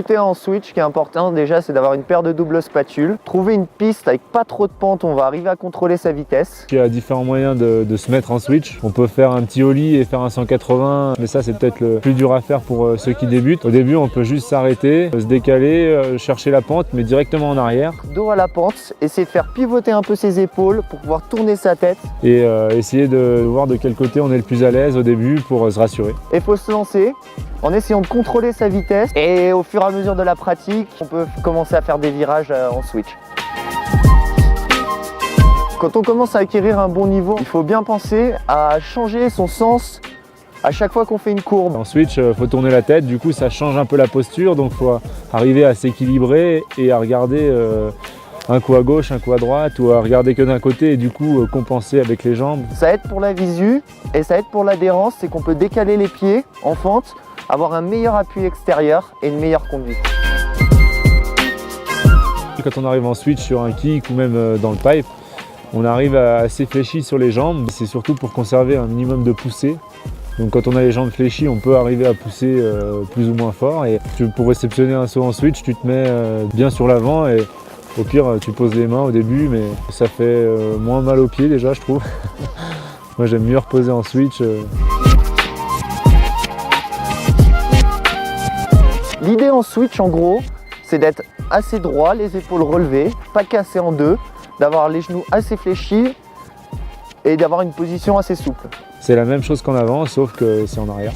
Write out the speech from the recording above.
débuter en switch, ce qui est important déjà, c'est d'avoir une paire de doubles spatules. Trouver une piste avec pas trop de pente, on va arriver à contrôler sa vitesse. Il y a différents moyens de se mettre en switch. On peut faire un petit ollie et faire un 180, mais ça c'est peut-être le plus dur à faire pour ceux qui débutent. Au début, on peut juste s'arrêter, se décaler, chercher la pente, mais directement en arrière. Dos à la pente, essayer de faire pivoter un peu ses épaules pour pouvoir tourner sa tête. Et essayer de voir de quel côté on est le plus à l'aise au début pour se rassurer. Et il faut se lancer en essayant de contrôler sa vitesse. Et au fur et à mesure de la pratique, on peut commencer à faire des virages en switch. Quand on commence à acquérir un bon niveau, il faut bien penser à changer son sens à chaque fois qu'on fait une courbe. En switch, il faut tourner la tête, du coup ça change un peu la posture, donc il faut arriver à s'équilibrer et à regarder un coup à gauche, un coup à droite, ou à regarder que d'un côté et du coup compenser avec les jambes. Ça aide pour la visu et ça aide pour l'adhérence, c'est qu'on peut décaler les pieds en fente, avoir un meilleur appui extérieur et une meilleure conduite. Quand on arrive en switch sur un kick ou même dans le pipe, on arrive assez fléchi sur les jambes. C'est surtout pour conserver un minimum de poussée. Donc quand on a les jambes fléchies, on peut arriver à pousser plus ou moins fort. Et pour réceptionner un saut en switch, tu te mets bien sur l'avant et au pire, tu poses les mains au début, mais ça fait moins mal aux pieds déjà, je trouve. Moi, j'aime mieux reposer en switch. L'idée en switch, en gros, c'est d'être assez droit, les épaules relevées, pas cassées en deux, d'avoir les genoux assez fléchis et d'avoir une position assez souple. C'est la même chose qu'en avant, sauf que c'est en arrière.